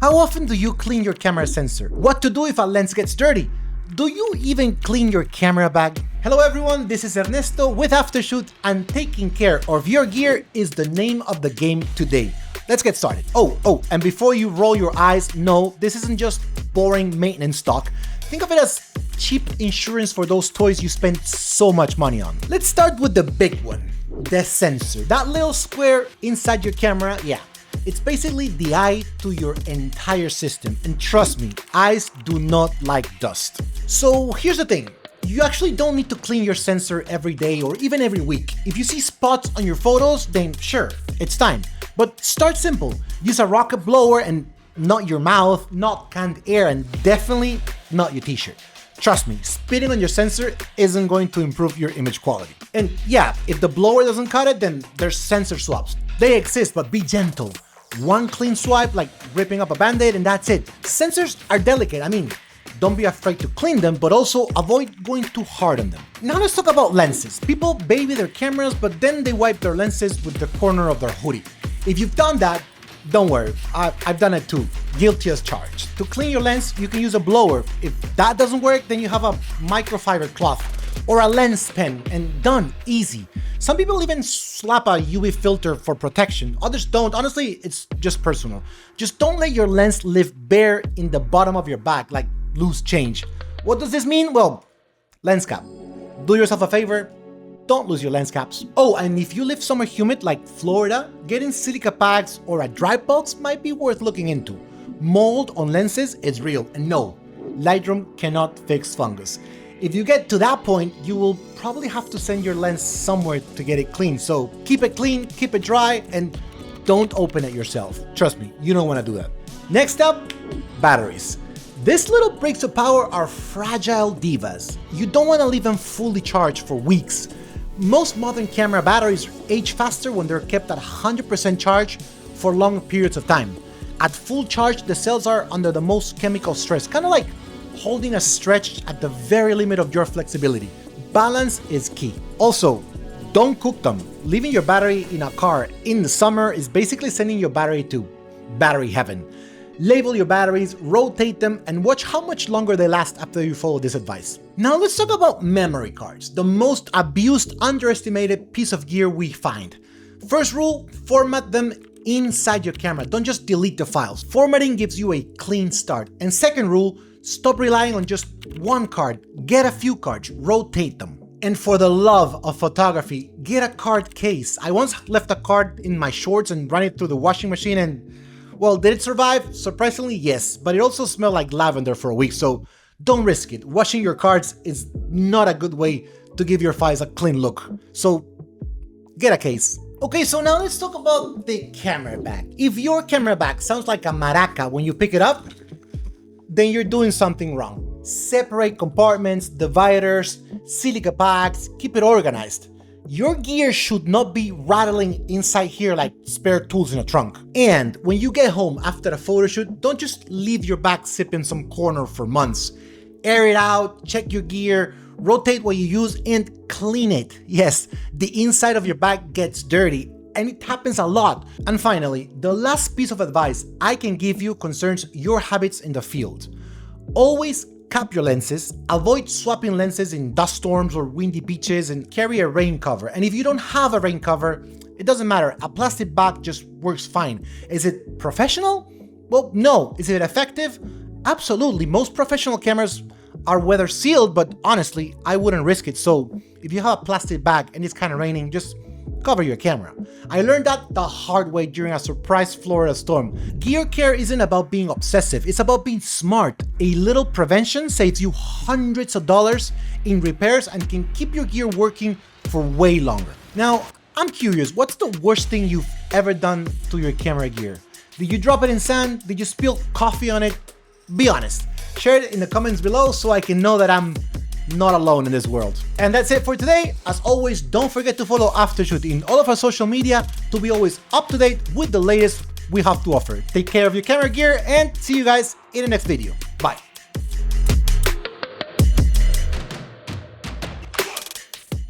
How often do you clean your camera sensor? What to do if a lens gets dirty? Do you even clean your camera bag? Hello everyone, this is Ernesto with Aftershoot, and taking care of your gear is the name of the game today. Let's get started. Oh, and before you roll your eyes, no, this isn't just boring maintenance talk. Think of it as cheap insurance for those toys you spend so much money on. Let's start with the big one, the sensor. That little square inside your camera, yeah. It's basically the eye to your entire system, and trust me, eyes do not like dust. So here's the thing, you actually don't need to clean your sensor every day or even every week. If you see spots on your photos, then sure, it's time. But start simple, use a rocket blower and not your mouth, not canned air, and definitely not your t-shirt. Trust me, spitting on your sensor isn't going to improve your image quality. And yeah, if the blower doesn't cut it, then there's sensor swaps. They exist, but be gentle. One clean swipe, like ripping up a band-aid, and that's it. Sensors are delicate. I mean, don't be afraid to clean them, but also avoid going too hard on them. Now let's talk about lenses. People baby their cameras, but then they wipe their lenses with the corner of their hoodie. If you've done that, don't worry, I've done it too. Guilty as charged. To clean your lens, you can use a blower. If that doesn't work, then you have a microfiber cloth or a lens pen, and done, easy. Some people even slap a UV filter for protection, others don't. Honestly, it's just personal. Just don't let your lens live bare in the bottom of your bag, like loose change. What does this mean? Well, lens cap. Do yourself a favor, don't lose your lens caps. Oh, and if you live somewhere humid like Florida, getting silica packs or a dry box might be worth looking into. Mold on lenses is real, and no, Lightroom cannot fix fungus. If you get to that point, you will probably have to send your lens somewhere to get it clean. So keep it clean, keep it dry, and don't open it yourself. Trust me, you don't want to do that. Next up, batteries. These little breaks of power are fragile divas. You don't want to leave them fully charged for weeks. Most modern camera batteries age faster when they're kept at 100% charge for long periods of time. At full charge, the cells are under the most chemical stress, kind of like holding a stretch at the very limit of your flexibility. Balance is key. Also, don't cook them. Leaving your battery in a car in the summer is basically sending your battery to battery heaven. Label your batteries, rotate them, and watch how much longer they last after you follow this advice. Now let's talk about memory cards, the most abused, underestimated piece of gear we find. First rule, format them inside your camera. Don't just delete the files. Formatting gives you a clean start. And second rule, stop relying on just one card. Get a few cards, rotate them. And for the love of photography, get a card case. I once left a card in my shorts and ran it through the washing machine, and well, did it survive? Surprisingly, yes, but it also smelled like lavender for a week, so don't risk it. Washing your cards is not a good way to give your files a clean look, so get a case. Okay, so now let's talk about the camera bag. If your camera bag sounds like a maraca when you pick it up, then you're doing something wrong. Separate compartments, dividers, silica packs, keep it organized. Your gear should not be rattling inside here like spare tools in a trunk. And when you get home after a photo shoot, don't just leave your bag sitting in some corner for months. Air it out, check your gear, rotate what you use, and clean it. Yes, the inside of your bag gets dirty, and it happens a lot. And finally, the last piece of advice I can give you concerns your habits in the field. Always cap your lenses, avoid swapping lenses in dust storms or windy beaches, and carry a rain cover. And if you don't have a rain cover, it doesn't matter, a plastic bag just works fine. Is it professional? Well, no. Is it effective? Absolutely. Most professional cameras are weather sealed, but honestly, I wouldn't risk it. So if you have a plastic bag and it's kind of raining, just cover your camera. I learned that the hard way during a surprise Florida storm. Gear care isn't about being obsessive, it's about being smart. A little prevention saves you hundreds of dollars in repairs and can keep your gear working for way longer. Now, I'm curious, what's the worst thing you've ever done to your camera gear? Did you drop it in sand? Did you spill coffee on it? Be honest. Share it in the comments below so I can know that I'm not alone in this world. And that's it for today. As always, don't forget to follow Aftershoot in all of our social media to be always up to date with the latest we have to offer. Take care of your camera gear and see you guys in the next video. Bye.